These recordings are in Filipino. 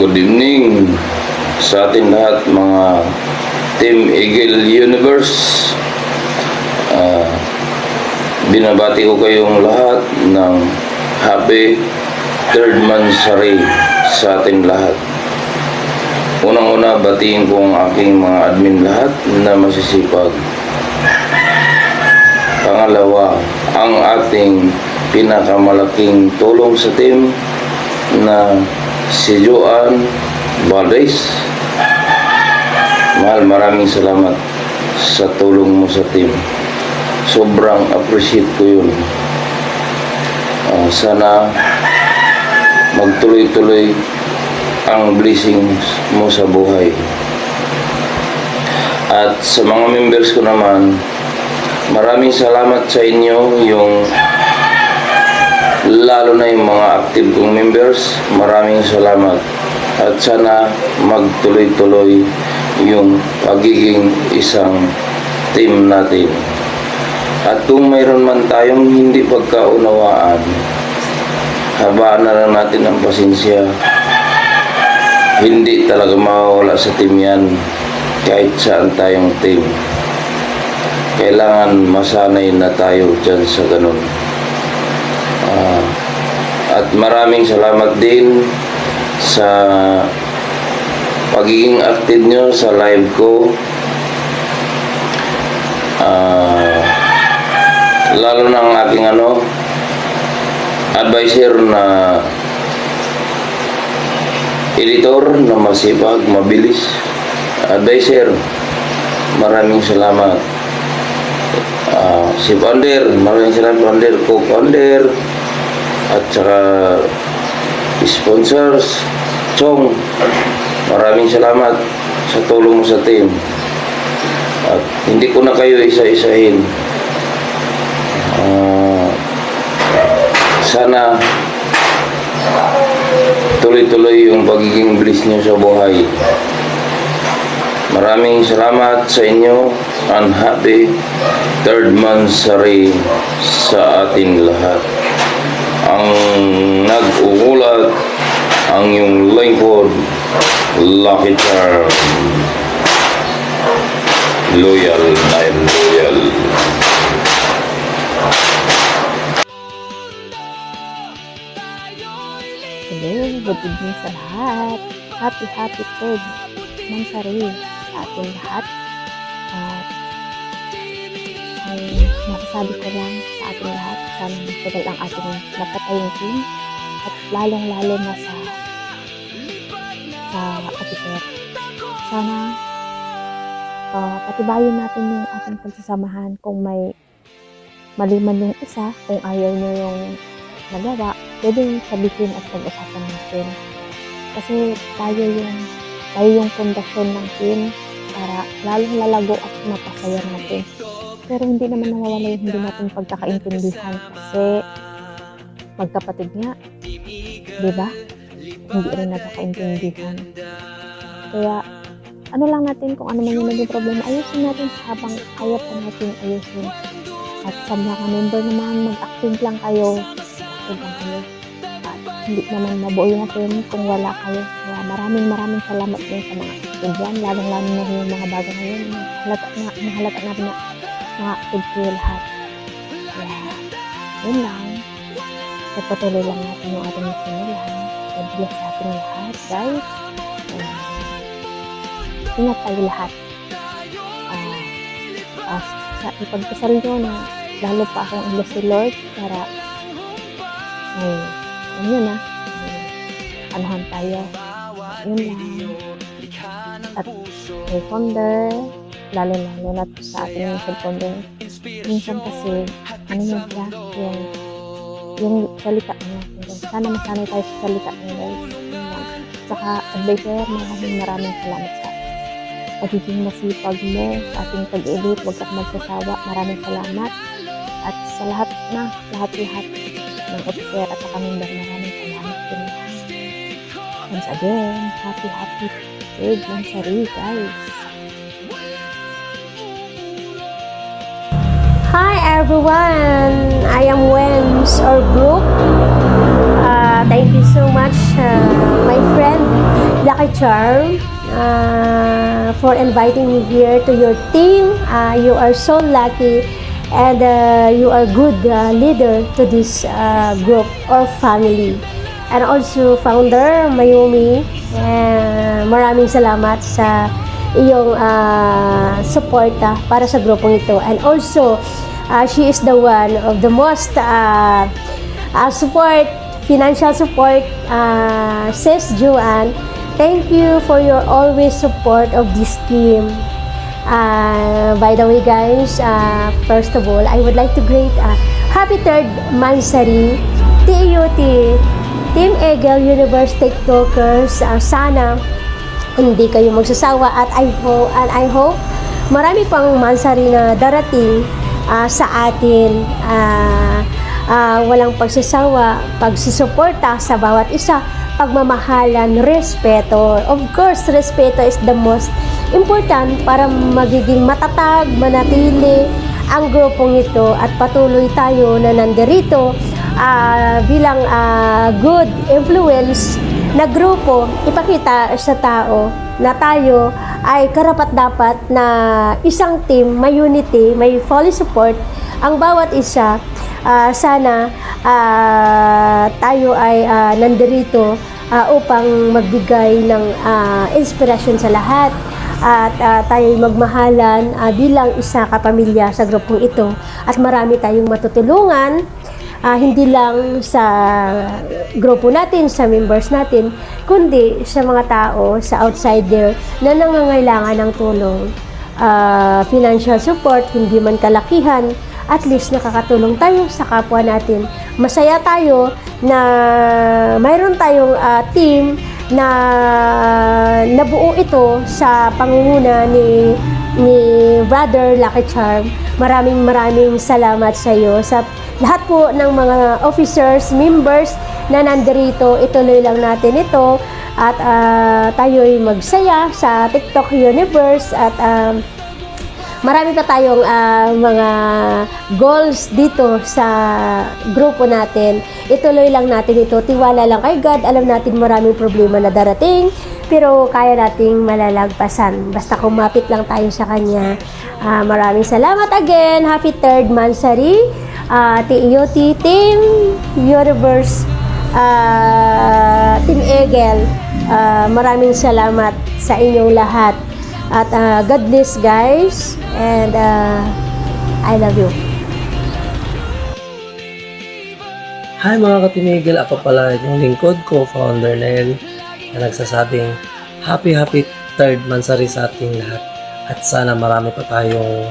Good evening sa ating lahat mga Team Eagle Universe. Binabati ko kayong lahat ng happy 3rd Mansari sa ating lahat. Unang-una, batiin ko ang aking mga admin lahat na masisipag. Pangalawa, ang ating pinakamalaking tulong sa team na si Joan Valdez. Mahal, maraming salamat sa tulong mo sa team. Sobrang appreciate ko yun. Sana magtuloy-tuloy ang blessings mo sa buhay. At sa mga members ko naman, maraming salamat sa inyo, lalo na yung mga active kong members. Maraming salamat at sana magtuloy-tuloy yung pagiging isang team natin. At kung mayroon man tayong hindi pagkaunawaan, habaan na lang natin ang pasensya. Hindi talaga mawawala sa team yan kahit saan tayong team. Kailangan masanay na tayo dyan sa ganun. At maraming salamat din sa pagiging active nyo sa live ko. Lalo na ang aking advisor na editor na masipag, mabilis. Advisor, maraming salamat. Si Founder, maraming salamat Founder, co-founder, at saka sponsors, Chong, maraming salamat sa tulong mo sa team. At hindi ko na kayo isa-isahin. Sana tuloy-tuloy yung pagiging bliss niyo sa buhay. Maraming salamat sa inyo and happy 3rd Mansari sa ating lahat. Ang nag-uulat ang yung lingkod, Lucky Charm. Loyal na loyal. Hello, good evening sa lahat. Happy 3rd Mansari sa ating lahat. At ang masasabi ko lang sa ating lahat, sana matagal ang ating napatayong team at lalong-lalo na sa officer. Sana patibayin natin yung ating pagsasamahan. Kung may mali man yung isa, kung ayaw nyo yung nagawa, pwedeng sabihin at pag-usapan natin. Kasi tayo yung pundasyon ng team para lalong lalago at mapasaya natin. Pero hindi naman nawawala yung hindi natin pagkakaintindihan kasi magkapatid nga, di ba? Hindi rin nagkakaintindihan. Kaya ano lang natin, kung ano man yung naging problema, ayusin natin habang kaya pa natin ayusin. At sa mga member naman, mag-active lang kayo. At hindi naman mabuo yung team kung wala kayo. Kaya maraming salamat din sa mga active yan, lalong-lalo na yung mga bago ngayon. Mahalata natin na mga active kayo lahat. Kaya yun lang. Patuloy lang natin yung ating sinulahan. God bless sa ating lahat, guys. Ingat tayo lahat. Sa ipagkasal nyo na lalo pa akong ilos si Lord para yun na anuhan tayo. Yun lang. At may founder, lalo na sa ating mga founder, minsan kasi yun siya, yung salita niya. Sana masanay tayo sa salita niya, guys. Saka advisor, maraming salamat sa pagiging masipag mo sa ating pag-edit. Huwag kang magsasawa. Maraming salamat. At sa lahat ng officer at sa member, maraming salamat din. Once again, happy 3rd Mansari, guys. Hi everyone! I am Wens or Brooke Thank you so much, my friend Lucky Charm, for inviting me here to your team. You are so lucky, and you are good leader to this group or family. And also founder Mayumi, maraming salamat sa iyong suporta para sa grupong ito. And also, she is the one of the most financial support, Sis Joanne. Thank you for your always support of this team. By the way, guys, first of all, I would like to greet happy third Mansari, TUT, Team Eagle Universe TikTokers. Sana hindi kayo magsasawa, at I hope marami pang Mansari na darating sa atin. Walang pagsasawa, pagsusuporta sa bawat isa, pagmamahalan, respeto. Of course, respeto is the most important para magiging matatag, manatili ang grupong ito, at patuloy tayo na nandirito bilang good influence na grupo, ipakita sa tao na tayo ay karapat-dapat na isang team, may unity, may fully support ang bawat isa. Sana tayo ay nandirito upang magbigay ng inspirasyon sa lahat, at tayo magmahalan bilang isa kapamilya sa grupong ito, at marami tayong matutulungan, hindi lang sa grupo natin, sa members natin, kundi sa mga tao sa outsider na nangangailangan ng tulong. Financial support, hindi man kalakihan, at least nakakatulong tayo sa kapwa natin. Masaya tayo na mayroon tayong team na nabuo ito sa pangunguna ni Brother Lucky Charm. Maraming salamat sa iyo. Sa lahat po ng mga officers, members na nandirito, ituloy lang natin ito, at tayo'y magsaya sa TikTok Universe, at marami pa tayong mga goals dito sa grupo natin. Ituloy lang natin ito. Tiwala lang kay God. Alam natin maraming problema na darating, pero kaya nating malalagpasan. Basta kumapit lang tayo sa Kanya. Maraming salamat again. Happy third Mansari, TUT, Team Universe, Team Eagle. Maraming salamat sa inyong lahat. At God bless, guys, and I love you. Hi mga katimigil, ako pala yung lingkod ko, Founder Nel, na nagsasabing happy third Mansari sa ating lahat. At sana marami pa tayong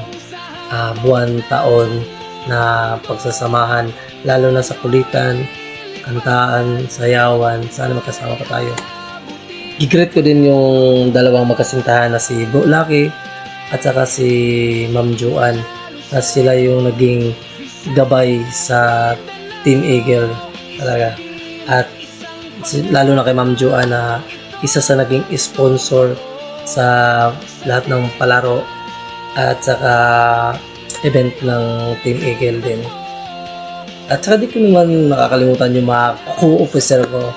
buwan, taon na pagsasamahan, lalo na sa kulitan, kantaan, sayawan. Sana magkasama pa tayo. Gigreet ko din yung dalawang magkasintahan na si Bro Lucky at saka si Ma'am Joanne, na sila yung naging gabay sa Team Eagle talaga. At lalo na kay Ma'am Joanne, na isa sa naging sponsor sa lahat ng palaro at saka event ng Team Eagle din. At saka di ko naman makakalimutan yung mga co-officer ko.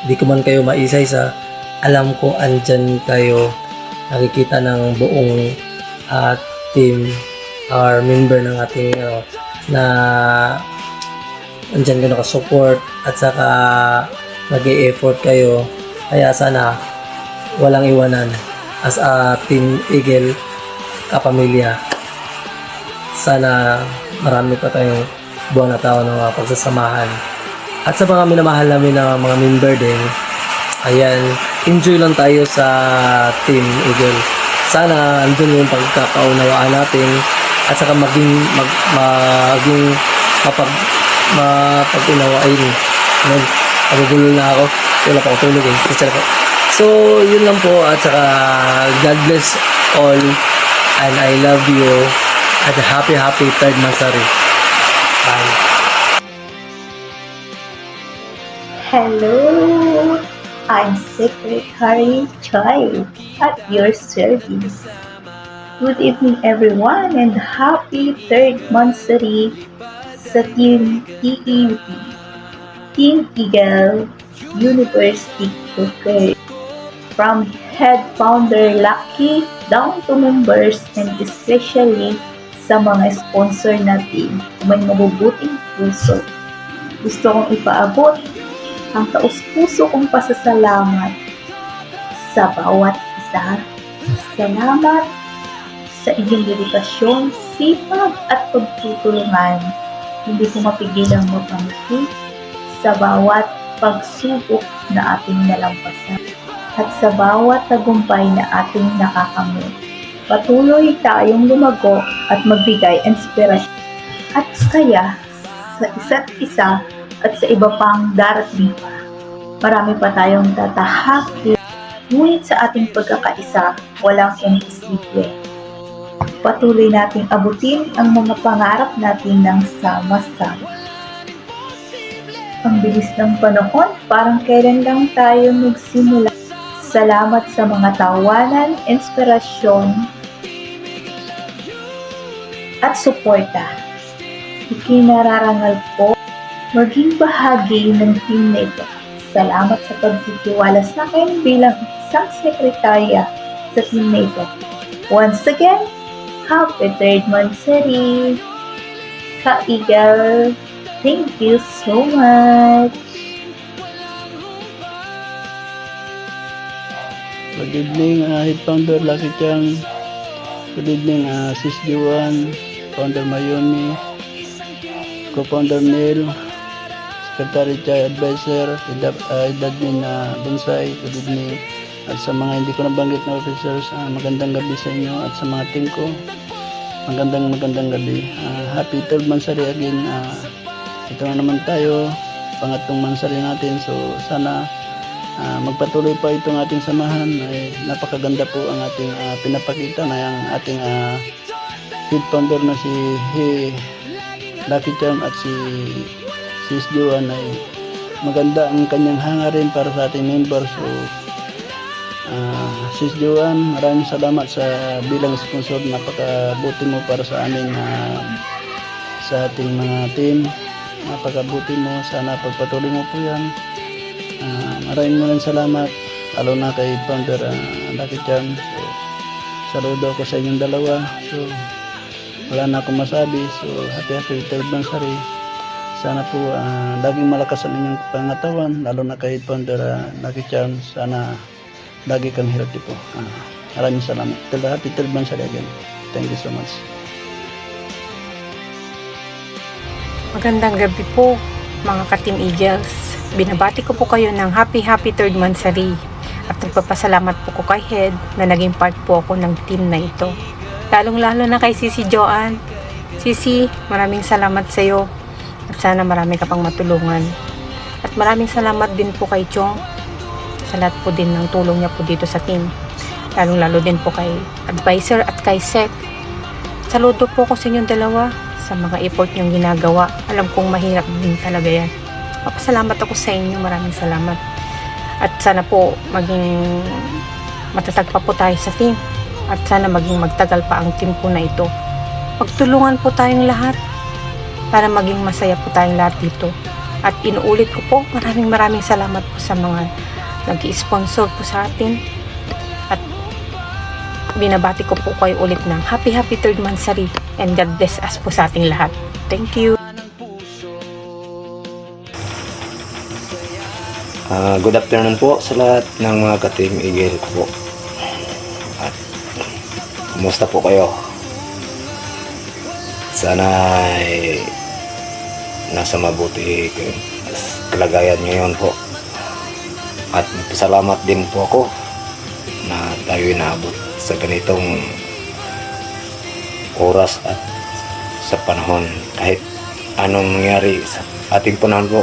Di ko man kayo maisa-isa, alam ko andyan kayo, nakikita ng buong team or member ng ating na andyan kayo nakasupport, at saka nag-e-effort kayo. Kaya sana walang iwanan as a Team Eagle kapamilya. Sana marami pa tayong buwan na taon ng mga pagsasamahan. At sa mga minamahal namin na mga member din, ayan, enjoy lang tayo sa Team Eagle. Sana andun yung pagkakaunawaan natin, at saka maging mapag-unawain. Nagugulo na ako, wala pa akong tulog eh. So, yun lang po, at saka God bless all, and I love you, at happy third Mansari. Bye. Hello, I'm Secretary Choi at your service. Good evening everyone, and happy third Mansari sa Team TUT. Team Eagle University Tutor. From head founder Lucky down to members and especially sa mga sponsor natin, may mabubuting puso. Gusto kong ipaabot ang taus-puso kong pasasalamat sa bawat isa. Salamat sa inyong dedikasyon, sipag at pagtutulungan. Hindi ko mapigilang mapangiti sa bawat pagsubok na ating nalampasan at sa bawat tagumpay na ating nakakamit. Patuloy tayong lumago at magbigay inspirasyon at saya sa isa't isa at sa iba pang darating pa. Marami pa tayong tatahakin, ngunit sa ating pagkakaisa, walang imposible. Patuloy nating abutin ang mga pangarap natin ng sama-sama. Ang bilis ng panahon, parang kailan lang tayo nagsimula. Salamat sa mga tawanan, inspirasyon, at suporta. Ikinararangal po maging bahagi ng team na ito. Salamat sa pagtitiwala sa akin bilang isang sekretarya sa team na ito. Once again, happy 3rd monthsary! Ka-Eagle, thank you so much! Good evening, Head Founder Lucky Chang. Good evening, Sis Juan, Founder Mayumi, Co-Founder Neil, Secretary Chai Advisor, Admin Bonsai. Good evening. At sa mga hindi ko nabanggit na officers, magandang gabi sa inyo. At sa mga team ko, magandang gabi. Happy 3rd monthsary again. Ito na naman tayo, pangatlong monthsary natin. So sana magpatuloy pa itong ating samahan. Napakaganda po ang ating pinapakita na yung ating head founder na si Lucky Charm at si Sis Joan ay maganda ang kanyang hangarin para sa ating members. So Sis Joan, maraming salamat sa bilang sponsor. Napakabuti mo para sa amin sa ating mga team. Napakabuti mo, sana pagpatuloy mo po yan. Maraming salamat, lalo na kay Founder Lucky Charm. So, saludo ako sa inyong dalawa. So, wala na akong masabi. So, happy 3rd monthsary. Sana po laging malakas ang inyong pangatawan, lalo na kay Founder Lucky Charm. Sana lagi kang healthy po. Maraming salamat. Happy 3rd monthsary again. Thank you so much. Magandang gabi po, mga ka-Team Eagles. Binabati ko po kayo ng happy 3rd monthsary at nagpapasalamat po ko kay Head na naging part po ako ng team na ito. Lalong-lalo na kay Sisi Joan. Sisi, maraming salamat sa iyo at sana marami ka pang matulungan. At maraming salamat din po kay Chong sa lahat po din ng tulong niya po dito sa team. Lalong-lalo din po kay Advisor at kay Sec. Saludo po ko sa inyong dalawa sa mga effort niyong ginagawa. Alam kong mahirap din talaga yan. Papasalamat ako sa inyo. Maraming salamat. At sana po maging matatag pa po tayo sa team. At sana maging magtagal pa ang team po na ito. Pagtulungan po tayong lahat para maging masaya po tayong lahat dito. At inuulit ko po, maraming salamat po sa mga nag-i-sponsor po sa atin. At binabati ko po kayo ulit ng happy 3rd monthsary. And God bless us po sa ating lahat. Thank you. Good afternoon po sa lahat ng mga ka-Team Eagle ko po. At kumusta po kayo? Sana ay nasa mabuti kalagayan ngayon po. At salamat din po ako na tayo inaabot sa ganitong oras at sa panahon. Kahit anong nangyari sa ating panahon po,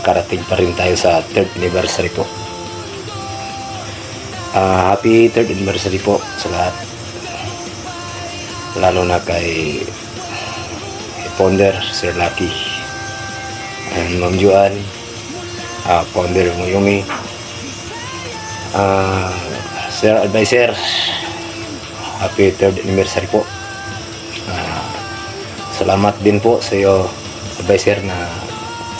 karating pa rin tayo sa 3rd anniversary po. Happy 3rd anniversary po sa lahat, lalo na kay Founder Sir Lucky and Ma'am Juan, Founder Mayumi, Sir Advisor, happy 3rd anniversary po. Salamat din po sa iyo, advisor na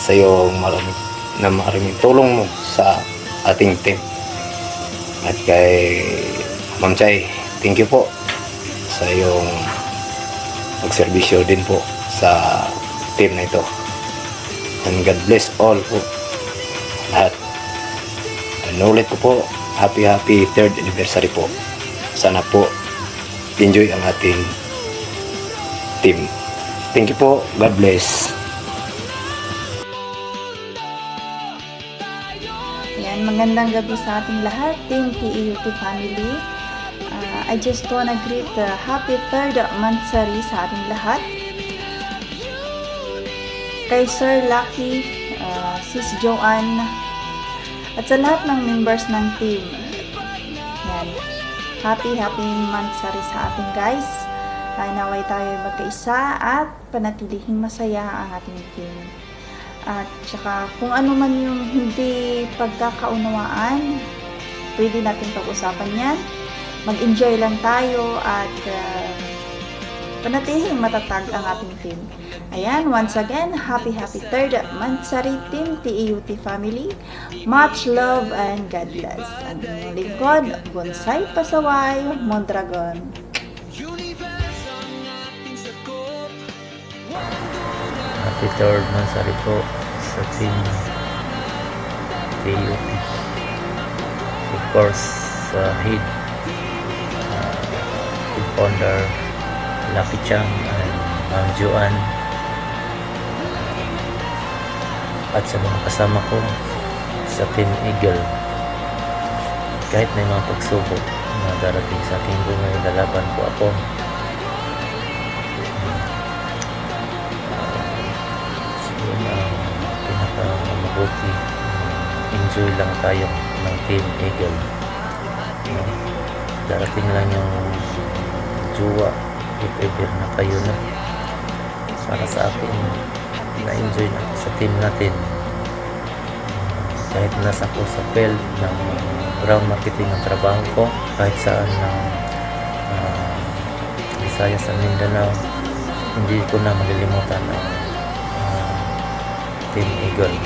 sa iyo maraming tulong mo sa ating team. At kay Ma'am Chay, thank you po sa iyong pagserbisyo din po sa team na ito. And God bless all po lahat. And ulit ko po, happy 3rd anniversary po. Sana po enjoy ang ating team. Thank you po. God bless. Yan, magandang gabi sa ating lahat, Team TEUT family. I just wanna greet the happy 3rd monthsary sa ating lahat. Kay Sir Lucky, Sis Joanne, at sa lahat ng members ng team. Yan. Happy monthsary sa ating guys. Naway tayo magkaisa at panatilihing masaya ang ating team. At saka kung ano man yung hindi pagkakaunawaan, pwede natin pag-usapan yan. Mag-enjoy lang tayo at panatihing matatag ang ating team. Ayan, once again, happy 3rd monthsary Team TEUT family. Much love and God bless. Ang inyong lingkod, Bonsai Pasaway, Mondragon. Happy 3rd monthsary po sa Team TEUT. Of course, sa head founder Lucky Chang and Ma'am Joanne, at sa mga kasama ko sa Team Eagle. Kahit may mga pagsubok na darating sa aking buhay, lalaban po ako. Siguro na pinakamabuti, enjoy lang tayo ng Team Eagle. Darating lang yung jowa, if ever na kayo na. Para sa akin, na-enjoy na sa team natin. Kahit nasa ko sa field ng ground marketing ang trabaho ko, kahit saan ng Visayas sa Mindanao, hindi ko na malilimutan ang Team Eagle.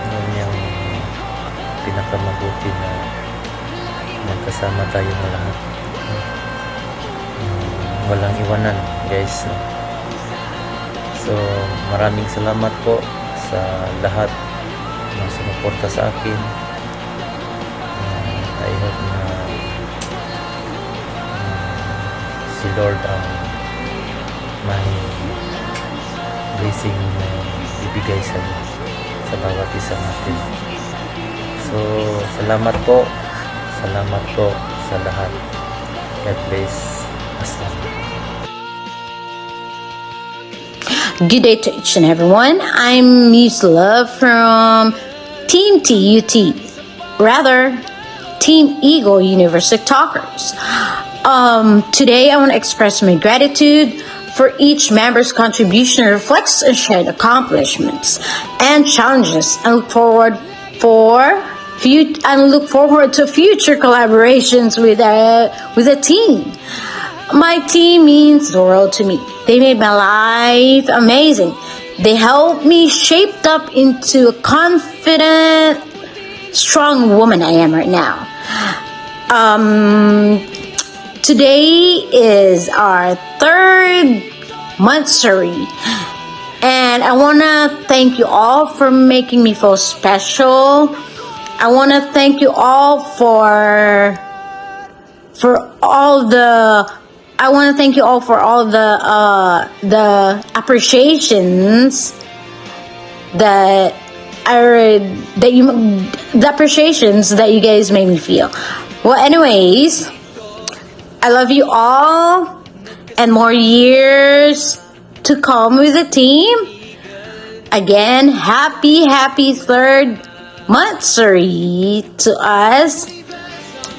Yun yung pinakamabuti na magkasama tayo na lahat. Walang iwanan, guys. So, maraming salamat po sa lahat na sumuporta sa akin. I hope na si Lord ang may blessing na ibigay sa bawat isa natin. So, salamat po sa lahat. God bless. Asalamualaikum. Good day to each and everyone. I'm Miss Love from Team TUT, rather Team Eagle University Talkers. Today I want to express my gratitude for each member's contribution reflects and shared accomplishments and challenges, and look forward to future collaborations with the team. My team means the world to me. They made my life amazing. They helped me shape up into a confident, strong woman I am right now. Today is our 3rd monthsary, and I want to thank you all for making me feel special. I want to thank you all for all the appreciations that you guys made me feel. Well, anyways, I love you all, and more years to come with the team. Again, happy 3rd monthsary to us.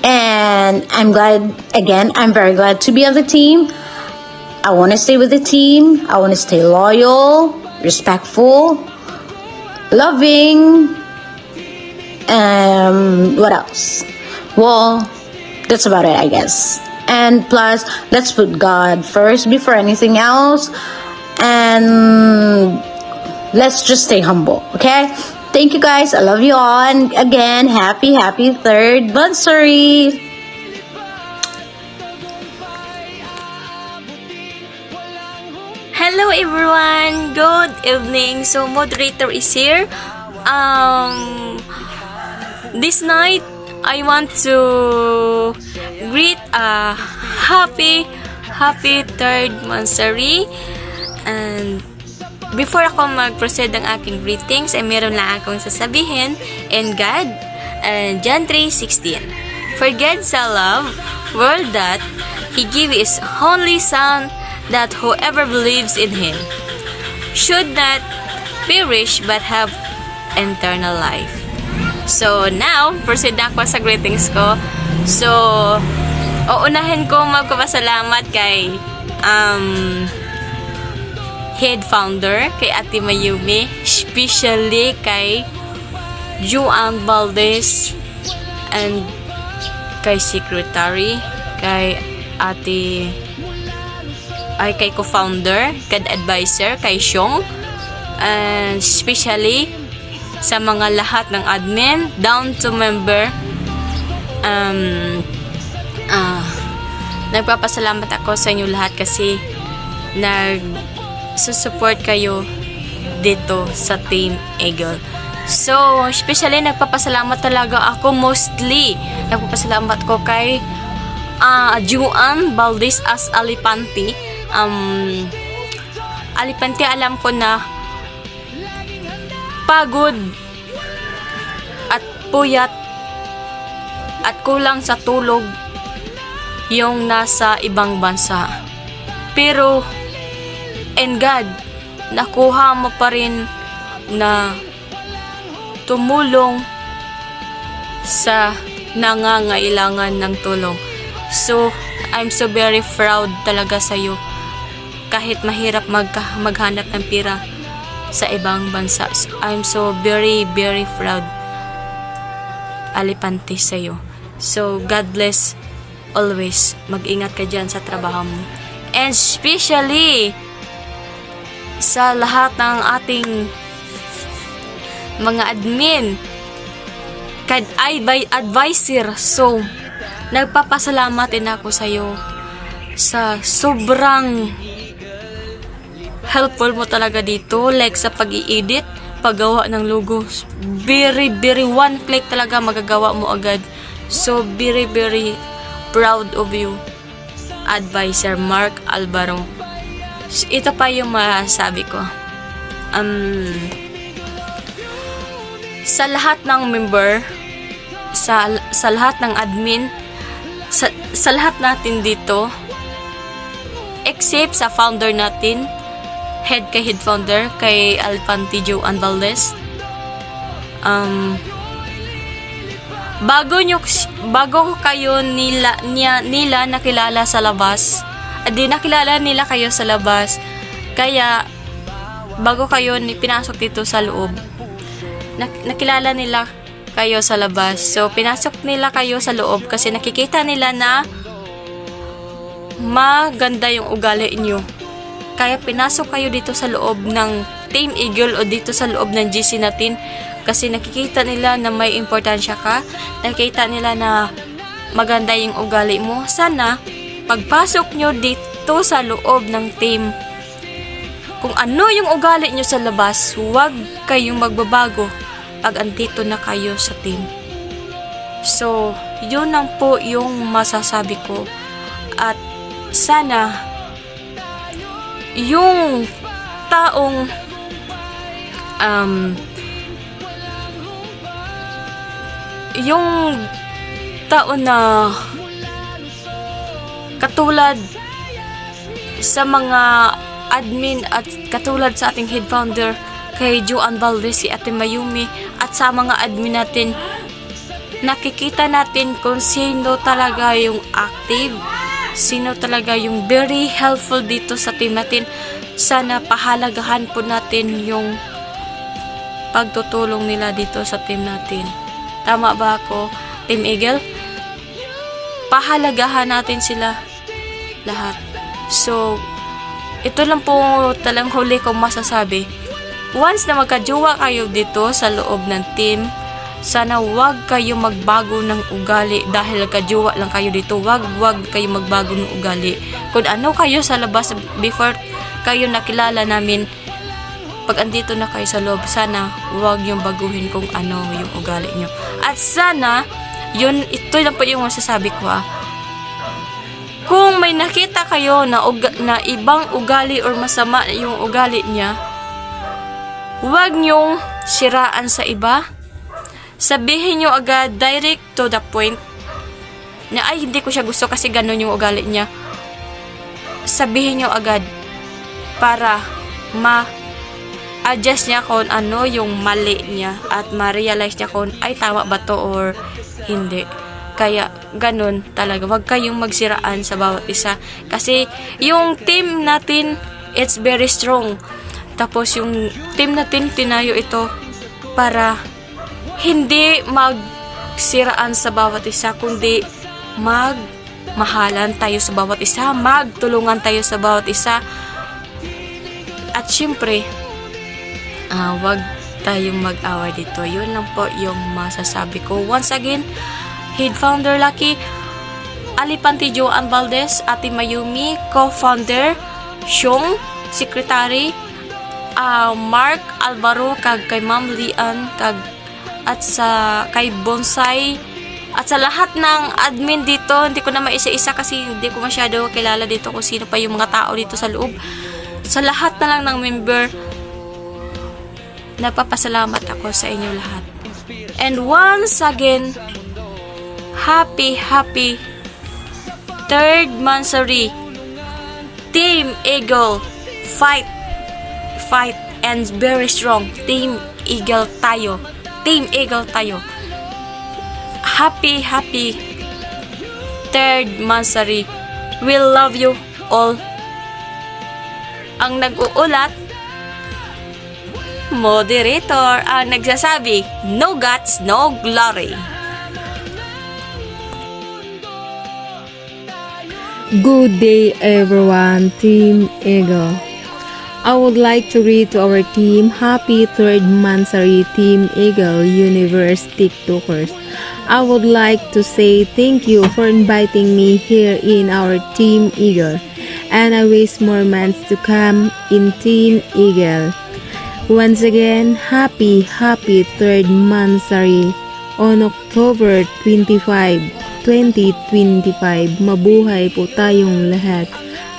And I'm very glad to be on the team. I want to stay with the team. I want to stay loyal, respectful, loving. What else? Well, that's about it, I guess. And plus, let's put God first before anything else. and let's just stay humble, okay? Thank you guys. I love you all. And again, happy 3rd monthsary. Hello everyone, good evening. So moderator is here. This night I want to greet a happy 3rd monthsary. And before ako mag-proceed ng aking greetings, ay meron lang akong sasabihin. In God, and John 3:16. For God so loved the world that He gave His only Son, that whoever believes in Him should not perish but have eternal life. So now, proceed na ako sa greetings ko. So, uunahin ko magpapasalamat kay head founder, kay Ate Mayumi, especially kay Juan Valdez, and kay secretary, kay Ate kay co-founder, kay advisor, kay Xiong, and especially sa mga lahat ng admin, down to member. Nagpapasalamat ako sa inyo lahat kasi nag-support kayo dito sa Team Eagle. So, especially nagpapasalamat talaga ako mostly. Nagpapasalamat ko kay Juan Valdez as Alipante. Alipante, alam ko na pagod at puyat at kulang sa tulog yung nasa ibang bansa. Pero in God, nakuha mo pa rin na tumulong sa nangangailangan ng tulong. So, I'm so very proud talaga sa iyo. Kahit mahirap maghanap ng pera sa ibang bansa. So, I'm so very, very proud, Alipante, sa iyo. So, God bless always. Mag-ingat ka dyan sa trabaho mo. And especially sa lahat ng ating mga admin, advisor. So, nagpapasalamat din ako sa iyo sa sobrang helpful mo talaga dito, like sa pag-i-edit, paggawa ng logo. Very, very one click talaga magagawa mo agad. So, very, very proud of you, Advisor Mark Alvaro. Ito pa yung masasabi ko. Sa lahat ng member, sa lahat ng admin, sa lahat natin dito, except sa founder natin, head founder, kay Alipante Juan Valdez. Bago kayo nila nakilala sa labas, nakilala nila kayo sa labas, kaya bago kayo pinasok dito sa loob, nakilala nila kayo sa labas. So, pinasok nila kayo sa loob kasi nakikita nila na maganda yung ugali nyo. Kaya pinasok kayo dito sa loob ng Team Eagle o dito sa loob ng GC natin kasi nakikita nila na may importansya ka. Nakikita nila na maganda yung ugali mo. Sana, pagpasok nyo dito sa loob ng team, kung ano yung ugali nyo sa labas, huwag kayong magbabago pag andito na kayo sa team. So, yun lang po yung masasabi ko. At sana, yung taong na katulad sa mga admin at katulad sa ating head founder kay Juan Valdez, si Ate Mayumi, at sa mga admin natin, nakikita natin kung sino talaga yung active, sino talaga yung very helpful dito sa team natin. Sana pahalagahan po natin yung pagtutulong nila dito sa team natin. Tama ba ako, Team Eagle? Pahalagahan natin sila lahat. So, ito lang po talang huli kong masasabi. Once na magkajowa kayo dito sa loob ng team, sana wag kayo magbago ng ugali dahil kajowa lang kayo dito. Wag kayo magbago ng ugali. Kung ano kayo sa labas before kayo nakilala namin, pag andito na kayo sa loob, sana wag yung baguhin kung ano yung ugali nyo. At sana, ito lang po yung masasabi ko Kung may nakita kayo na ibang ugali or masama yung ugali niya, wag nyong siraan sa iba. Sabihin nyo agad, direct to the point, na ay hindi ko siya gusto kasi ganun yung ugali niya. Sabihin nyo agad para ma-adjust niya kung ano yung mali niya at ma-realize niya kung ay tama ba to or hindi. Kaya ganun talaga, wag kayong magsiraan sa bawat isa kasi yung team natin, it's very strong. Tapos yung team natin, tinayo ito para hindi magsiraan sa bawat isa, kundi magmahalan tayo sa bawat isa, magtulungan tayo sa bawat isa. At syempre, wag tayong mag-away dito. Yun lang po yung masasabi ko. Once again, Head Founder Lucky, Alipante Joan Valdez, Ate Mayumi, Co-Founder, Xiong, Secretary, Mark Alvaro, kag kay Ma'am Lian, at kay Bonsai, at sa lahat ng admin dito. Hindi ko na maisa-isa kasi hindi ko masyado kilala dito kung sino pa yung mga tao dito sa loob. Sa lahat na lang ng member, nagpapasalamat ako sa inyo lahat. And once again, happy 3rd Mansari. Team Eagle, fight and very strong. Team Eagle tayo. Team Eagle tayo. Happy 3rd Mansari. We love you all. Ang nag-uulat, moderator. Ang nagsasabi, no guts, no glory. Good day everyone, Team Eagle. I would like to read to our team, happy 3rd Mansari Team Eagle Universe TikTokers. I would like to say thank you for inviting me here in our Team Eagle, and I wish more months to come in Team Eagle. Once again, happy 3rd Mansari on October 25, 2025. Mabuhay po tayong lahat.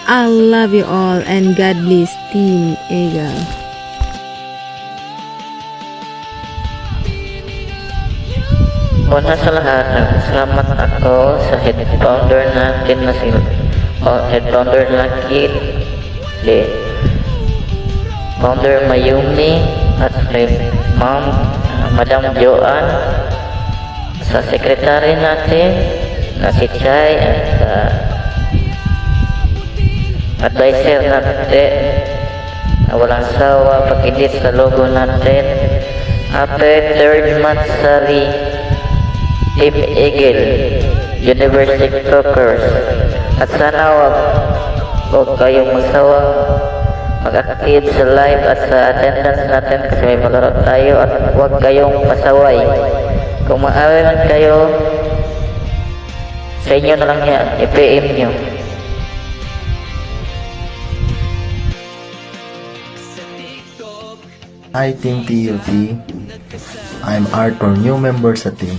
I love you all and God bless Team Eagle. Una sa lahat, nagpasalamat ako sa head founder natin na si head founder Lucky, founder Mayumi, at kay Madam Joan, sa secretary natin na si Chay, at sa advisor natin na walang sawa pag-edit sa logo natin. Happy 3rd Mansari Team Eagle Universe TikTokers, at sana huwag kayong magsawa mag-active sa live at sa attendance natin kasi may malaro tayo, at huwag kayong pasaway. Kung maaway man kayo, sa inyo na lang yan, i-PM nyo. Hi Team TUT, I'm Arthur, new member sa team.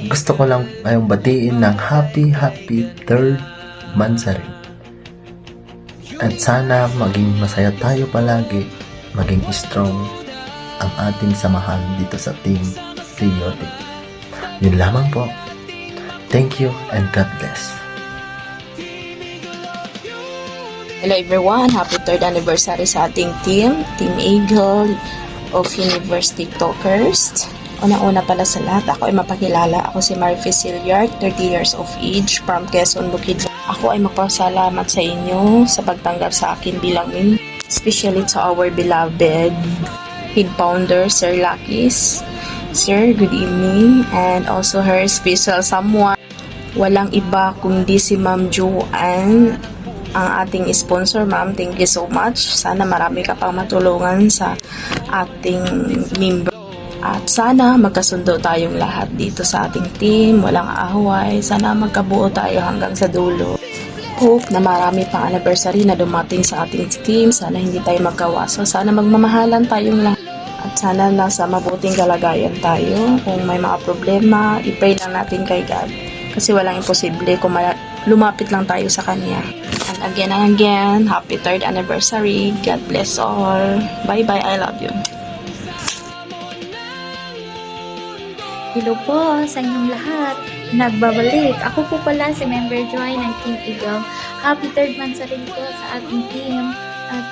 Gusto ko lang kayong batiin ng happy 3rd Mansari. At sana maging masaya tayo palagi, maging strong ang ating samahan dito sa Team TUT. Yun lamang po. Thank you and God bless. Hello everyone, happy 3rd anniversary sa ating team, Team Eagle of Universe TikTokers. Una-una pala sa lahat, ako ay mapakilala. Ako si Marify Silliard, 30 years of age, from Quezon, Bukidnon. Ako ay magpasalamat sa inyo sa pagtanggap sa akin bilang member, especially to our beloved head founder, Sir Luckys. Sir, good evening. And also her special someone, walang iba kundi si Ma'am Joan ang ating sponsor, ma'am. Thank you so much. Sana marami ka pang matulungan sa ating member. At sana magkasundo tayong lahat dito sa ating team. Walang away. Sana magkabuo tayo hanggang sa dulo. Hope na marami pang anniversary na dumating sa ating team. Sana hindi tayo magkawaso. Sana magmamahalan tayong lahat. At sana nasa mabuting kalagayan tayo. Kung may mga problema, i-pray lang natin kay God. Kasi walang imposible kung lumapit lang tayo sa Kanya. And again, happy 3rd anniversary. God bless all. Bye-bye. I love you. Hello po sa inyong lahat. Nagbabalik. Ako po pala si Member Joy ng Team Eagle. Happy 3rd monthsary po sa ating team. At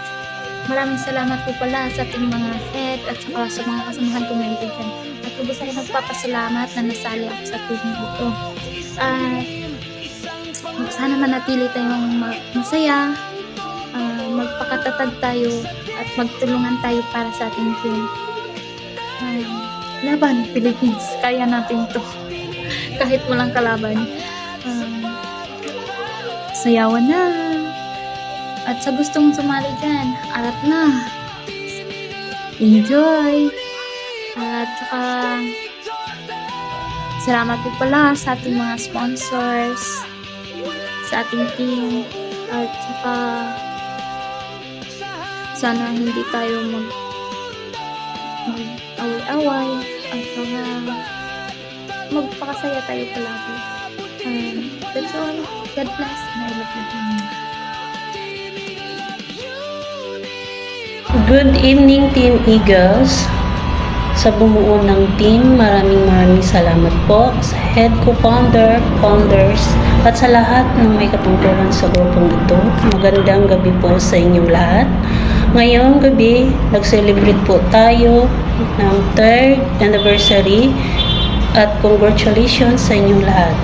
maraming salamat po pala sa ating mga head at saka sa mga kasamahan kong member dyan. At lubos na rin nagpapasalamat na nasali ako sa team ito. Sana manatili tayong masaya, magpakatatag tayo at magtulungan tayo para sa ating team. Laban, Philippines. Kaya natin to. Kahit walang kalaban. Sayawan na. At sa gustong sumali dyan, arat na. Enjoy. At saka, salamat po pala sa ating mga sponsors, sa ating team. At saka, sana hindi tayo mag-away-away at saka magpakasaya tayo palagi. That's all. God bless. I love you. Good evening, Team Eagles. Sa bumuo ng team, maraming salamat po sa head co-founder, founders, at sa lahat ng may katungkulan sa grupong ito. Magandang gabi po sa inyong lahat. Ngayong gabi, nag-celebrate po tayo ng 3rd anniversary at congratulations sa inyong lahat.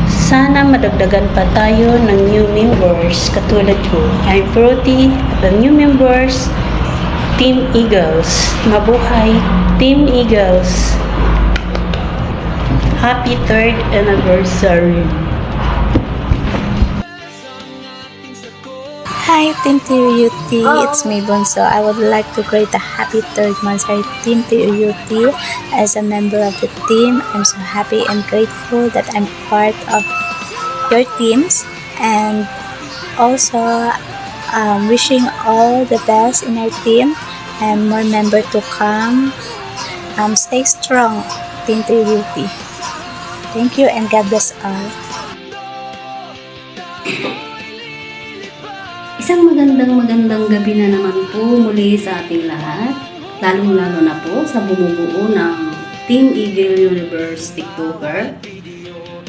Sana madagdagan pa tayo ng new members katulad ko. I'm Fruity, the new members, Team Eagles. Mabuhay, Team Eagles. Happy 3rd anniversary. Hi, Team TUT. It's me, Bonso. I would like to greet a happy 3rd monthsary Team TUT. As a member of the team, I'm so happy and grateful that I'm part of your teams, and also wishing all the best in our team and more members to come. Stay strong, Team TUT. Thank you and God bless all. Isang magandang gabi na naman po muli sa ating lahat, lalong-lalo na po sa bumubuo ng Team Eagle Universe TikToker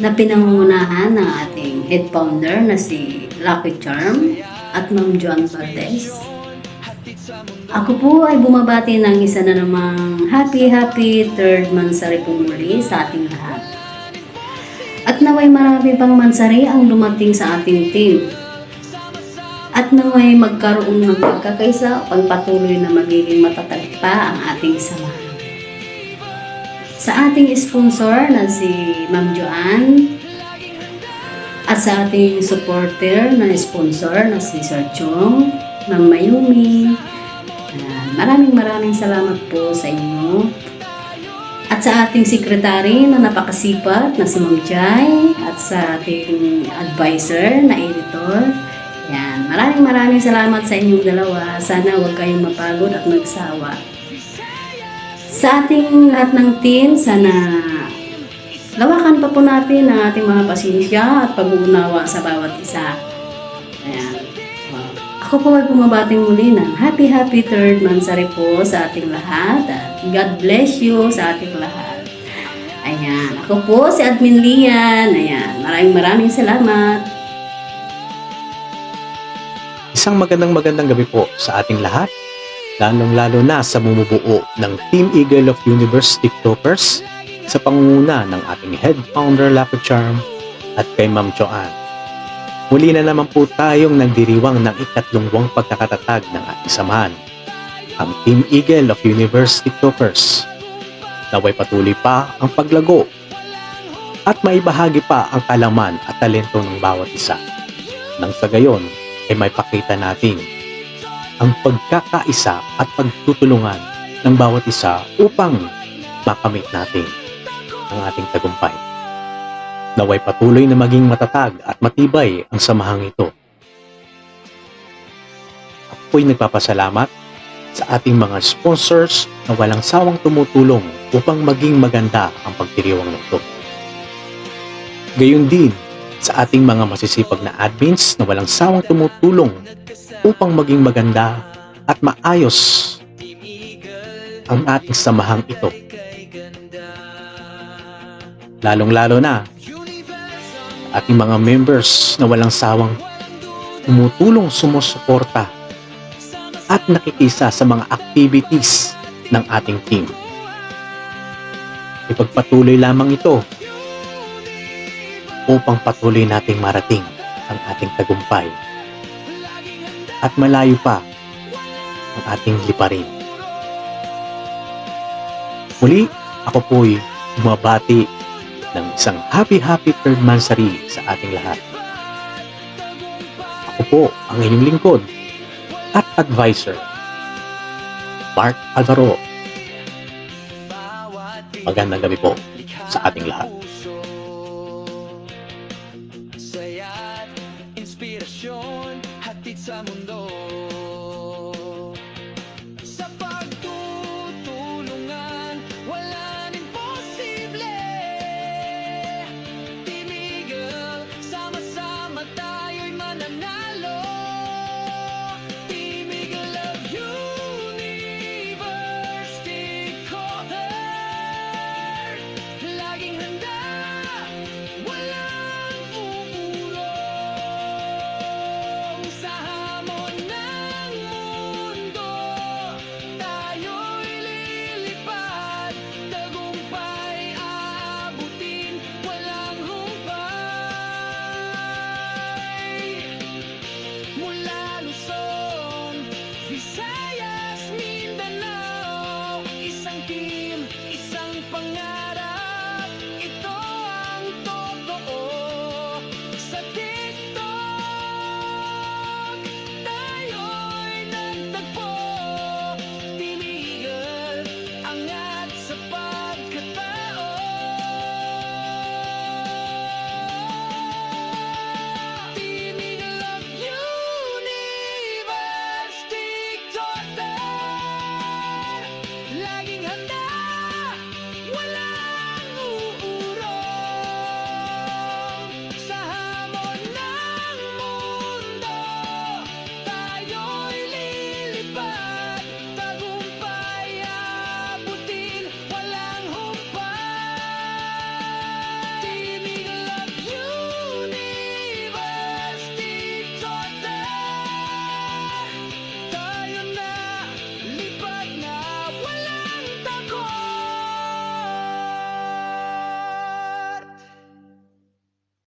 na pinangungunahan ng ating head founder na si Lucky Charm at Ma'am Joan Valdez. Ako po ay bumabati ng isa na namang happy 3rd monthsary po muli sa ating lahat. At naway marami pang mansari ang dumating sa ating team. At naway magkaroon ng pagkakaisa upang patuloy na magiging matatag pa ang ating samahan. Sa ating sponsor na si Ma'am Joan at sa ating supporter na sponsor na si Sir Chong, Ma'am Mayumi, maraming salamat po sa inyo. At sa ating sekretary na napakasipat na si Ma'am Jai at sa ating advisor na editor, yan, maraming salamat sa inyong dalawa. Sana huwag kayong mapagod at magsawa. Sa ating lahat ng team, sana lawakan pa po natin ang ating mga pasensya at pag-uunawa sa bawat isa. Ayan. Ako po ay bumabating muli ng happy 3rd monthsary po sa ating lahat. At God bless you sa ating lahat. Ayan. Ako po si Admin Lian. Ayan. Maraming salamat. Isang magandang gabi po sa ating lahat, lalong-lalo na sa bumubuo ng Team Eagle of Universe TikTokers sa pangunguna ng ating head founder Lucky Charm at kay Ma'am Joanne. Muli na naman po tayong nagdiriwang ng ikatlong buwang pagkakatatag ng ating samahan, ang Team Eagle of Universe TikTokers. Naway patuloy pa ang paglago at maibahagi pa ang kalaman at talento ng bawat isa. Nang sa gayon, ay may pakita natin ang pagkakaisa at pagtutulungan ng bawat isa upang makamit natin ang ating tagumpay. Naway patuloy na maging matatag at matibay ang samahang ito. Ako'y nagpapasalamat sa ating mga sponsors na walang sawang tumutulong upang maging maganda ang pagdiriwang nito. Gayon din sa ating mga masisipag na admins na walang sawang tumutulong upang maging maganda at maayos ang ating samahang ito. Lalong-lalo na ating mga members na walang sawang tumutulong, sumusuporta at nakikisa sa mga activities ng ating team. Ipagpatuloy lamang ito upang patuloy nating marating ang ating tagumpay at malayo pa ang ating liparin. Muli, ako po'y bumabati ng isang happy 3rd Mansari sa ating lahat. Ako po ang inyong lingkod at advisor, Mark Alvaro. Magandang gabi po sa ating lahat.